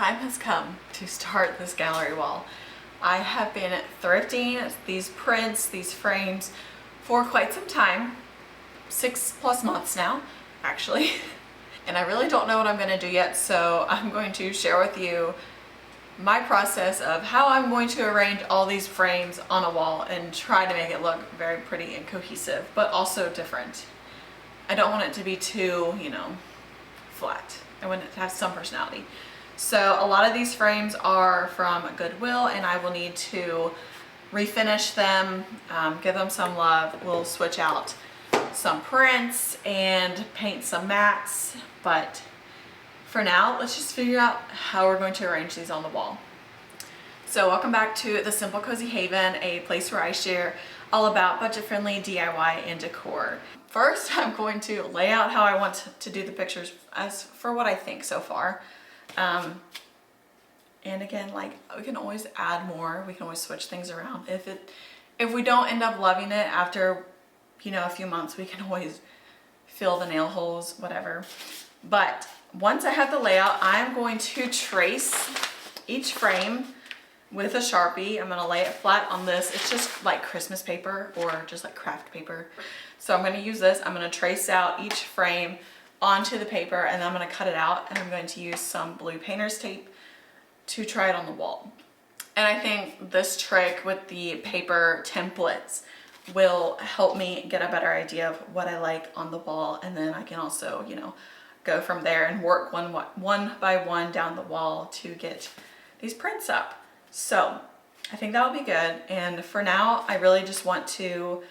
time has come to start this gallery wall. I have been thrifting these prints, these frames for quite some time, 6+ months now, actually. And I really don't know what I'm gonna do yet, so I'm going to share with you my process of how I'm going to arrange all these frames on a wall and try to make it look very pretty and cohesive, but also different. I don't want it to be too, flat. I want it to have some personality. So a lot of these frames are from Goodwill, and I will need to refinish them, give them some love. We'll switch out some prints and paint some mats, but for now, let's just figure out how we're going to arrange these on the wall. So welcome back to the Simple Cozy Haven, a place where I share all about budget-friendly DIY and decor. First, I'm going to lay out how I want to do the pictures as for what I think so far. And again, we can always add more. We can always switch things around. If we don't end up loving it after, a few months, we can always fill the nail holes, whatever. But once I have the layout, I'm going to trace each frame with a Sharpie. I'm gonna lay it flat on this. It's just like Christmas paper or just like craft paper. So I'm gonna use this. I'm gonna trace out each frame onto the paper, and then I'm gonna cut it out, and I'm going to use some blue painter's tape to try it on the wall. And I think this trick with the paper templates will help me get a better idea of what I like on the wall, and then I can also, go from there and work one by one down the wall to get these prints up. So I think that'll be good. And for now, I really just want to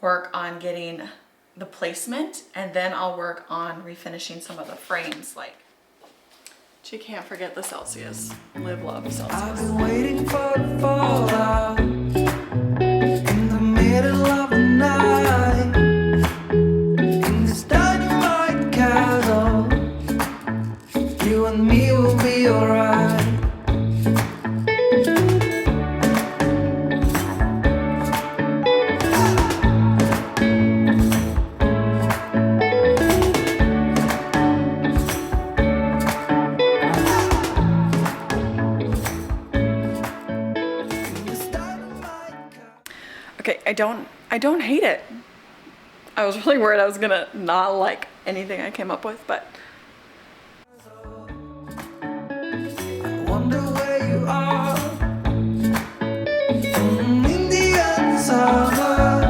work on getting the placement, and then I'll work on refinishing some of the frames. But you can't forget the Celsius. Live, love, Celsius. I've been waiting for the fallout in the middle of the night, in this dynamite castle. You and me will be alright. Okay, I don't hate it. I was really worried I was gonna not like anything I came up with, but I wonder where you are. Indian summer,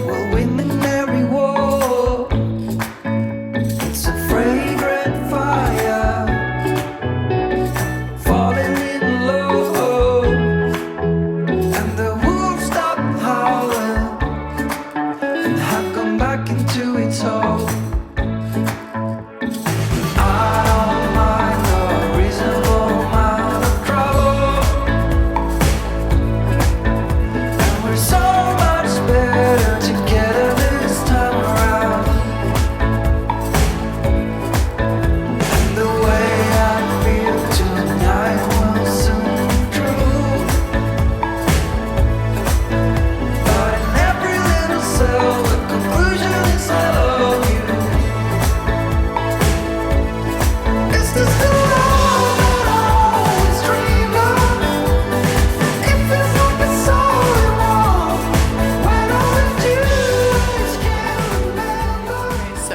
we'll win in every war. It's a fragrant fire, falling in love, and the wolves stop howling and have gone back into its hole.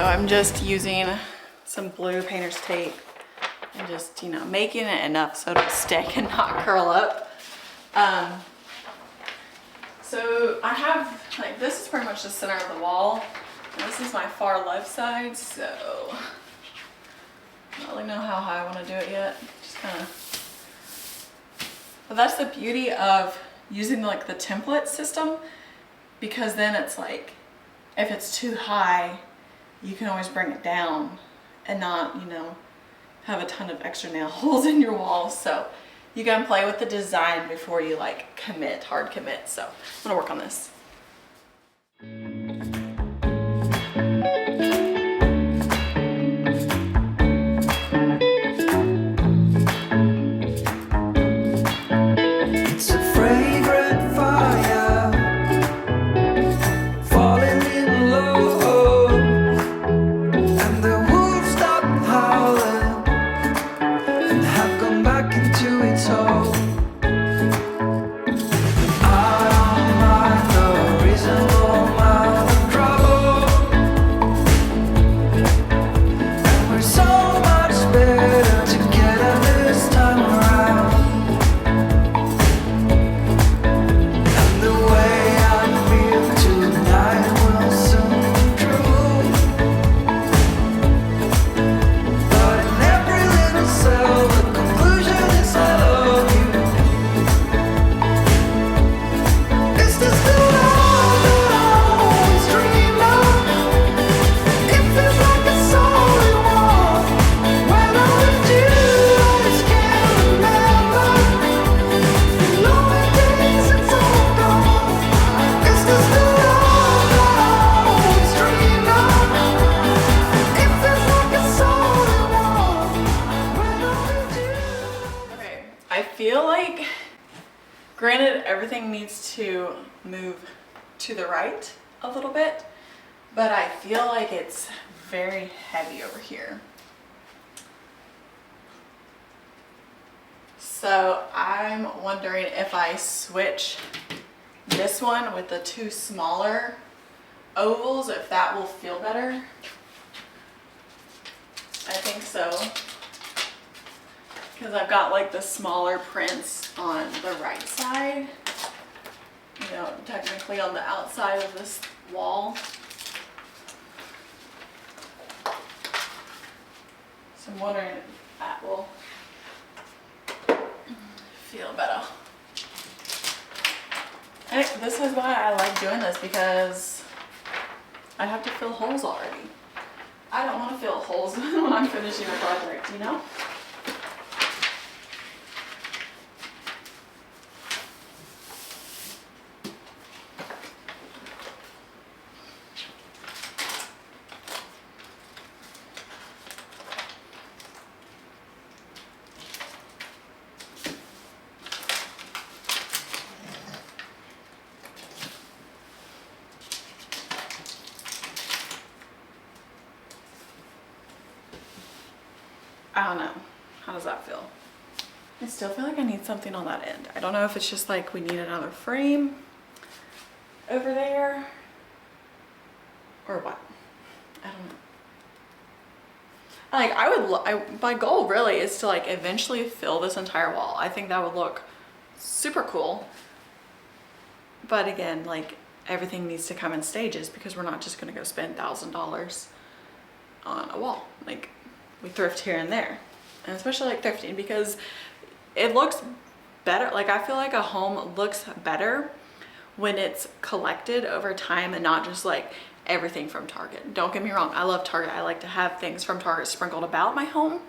I'm just using some blue painter's tape and just, making it enough so it'll stick and not curl up. So I have, this is pretty much the center of the wall, and this is my far left side, so I don't really know how high I want to do it yet. Just kind of, but that's the beauty of using the template system, because then it's if it's too high, you can always bring it down and not, have a ton of extra nail holes in your wall. So you can play with the design before you hard commit. So I'm gonna work on this. It's a fragrant fire, falling in love, and the wolves stop howling. feel like, granted, everything needs to move to the right a little bit, but I feel like it's very heavy over here. So I'm wondering if I switch this one with the two smaller ovals, if that will feel better. I think so. Because I've got like the smaller prints on the right side. You know, technically on the outside of this wall. So I'm wondering if that will feel better. And this is why I like doing this, because I have to fill holes already. I don't want to fill holes when I'm finishing a project, you know? I don't know. How does that feel? I still feel like I need something on that end. I don't know if it's just like we need another frame over there or what. I don't know. Like my goal really is to like eventually fill this entire wall. I think that would look super cool. But again, like everything needs to come in stages, because we're not just gonna go spend $1,000 on a wall. Like, we thrift here and there, and especially like thrifting, because it looks better. Like, I feel like a home looks better when it's collected over time and not just like everything from Target. Don't get me wrong, I love Target. I like to have things from Target sprinkled about my home,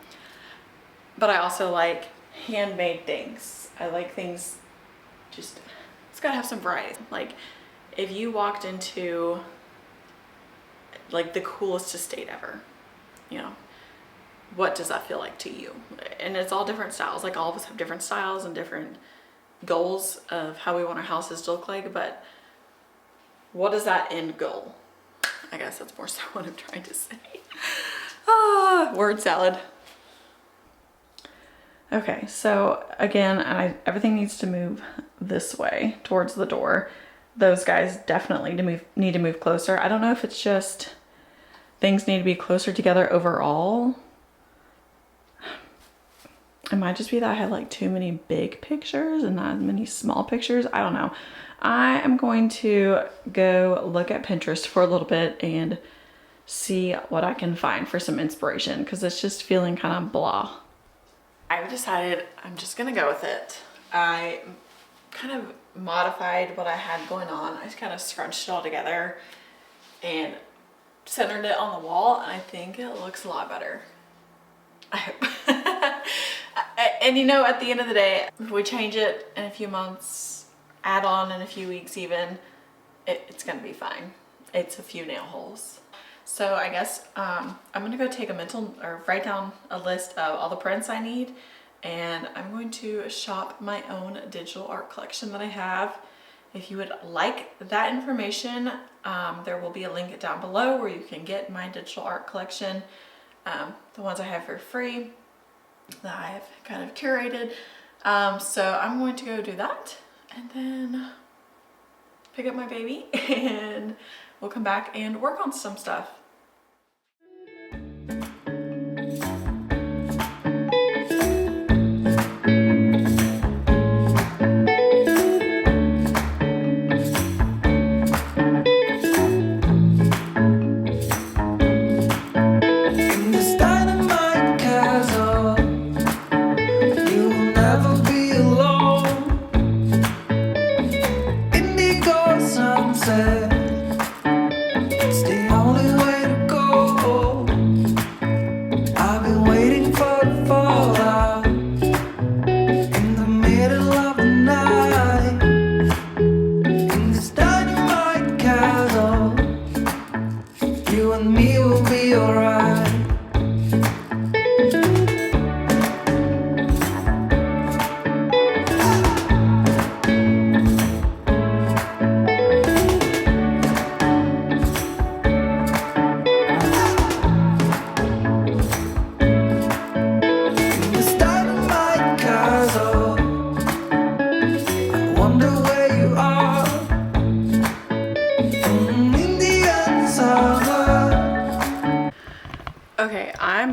but I also like handmade things. I like things just, it's gotta have some variety. Like, if you walked into like the coolest estate ever, you know, what does that feel like to you? And it's all different styles. Like, all of us have different styles and different goals of how we want our houses to look like, but what is that end goal? I guess that's more so what I'm trying to say. Word salad. Okay, so again, everything needs to move this way towards the door. Those guys definitely need to move closer. I don't know if it's just things need to be closer together overall. It might just be that I have like too many big pictures and not as many small pictures. I don't know. I am going to go look at Pinterest for a little bit and see what I can find for some inspiration, because it's just feeling kind of blah. I've decided I'm just gonna go with it. I kind of modified what I had going on. I just kind of scrunched it all together and centered it on the wall, and I think it looks a lot better. I hope. And you know, at the end of the day, if we change it in a few months, add on in a few weeks even, it's gonna be fine. It's a few nail holes. So I guess I'm gonna go take write down a list of all the prints I need, and I'm going to shop my own digital art collection that I have. If you would like that information, there will be a link down below where you can get my digital art collection. The ones I have for free that I've kind of curated. So I'm going to go do that and then pick up my baby, and we'll come back and work on some stuff. It's the only way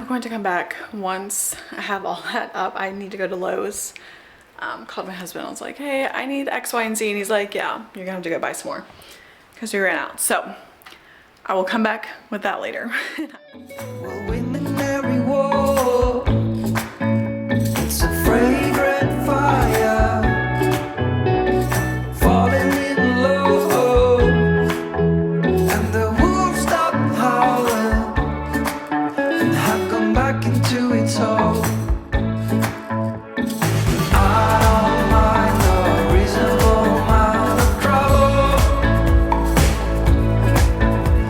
I'm going to come back once I have all that up. I need to go to Lowe's. Called my husband. I was like, hey, I need X, Y, and Z. And he's like, yeah, you're gonna have to go buy some more because we ran out. So I will come back with that later. We're winning every war. It's a fragrant fire, falling in love, and the wolves stop howling and have gone back into its hole. I don't mind the reasonable amount of trouble,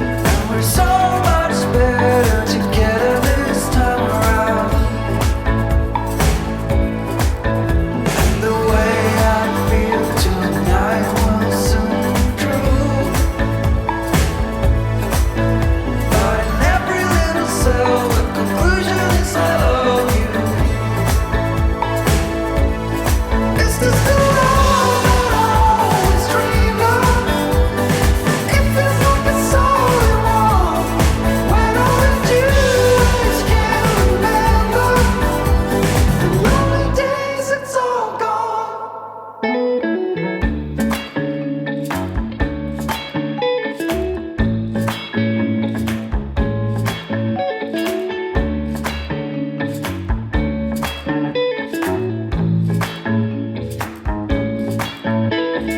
and we're so much better together this time around. And the way I feel tonight will soon be true. But in every little cell, the conclusion is I love you. Is this the love that I always dreamed of? It feels like it's all we want. When I'm with you, I just can't remember the lonely days. It's all gone.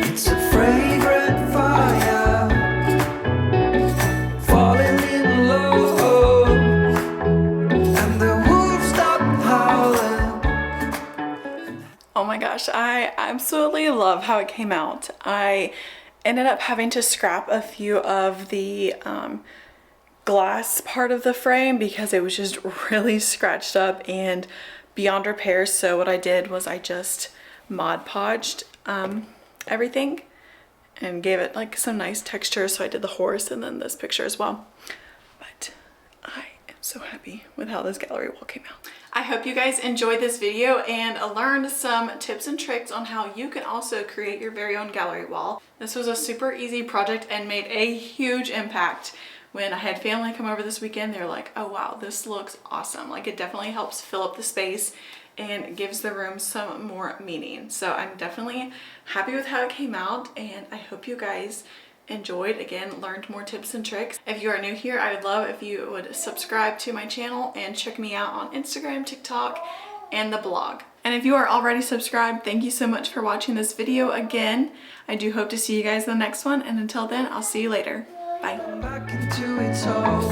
It's a fragrant fire, falling in love, and the wolves stop howling. Oh my gosh, I absolutely love how it came out. I ended up having to scrap a few of the glass part of the frame because it was just really scratched up and beyond repair. So what I did was I just Mod Podged everything and gave it like some nice texture. So I did the horse and then this picture as well. But I am so happy with how this gallery wall came out. I hope you guys enjoyed this video and learned some tips and tricks on how you can also create your very own gallery wall. This was a super easy project and made a huge impact. When I had family come over this weekend, they're like, oh wow, this looks awesome. Like it definitely helps fill up the space and gives the room some more meaning. So I'm definitely happy with how it came out and I hope you guys enjoyed, again, learned more tips and tricks. If you are new here, I would love if you would subscribe to my channel and check me out on Instagram, TikTok, and the blog. And if you are already subscribed, thank you so much for watching this video again. I do hope to see you guys in the next one, and until then, I'll see you later. Bye. Back into its hole.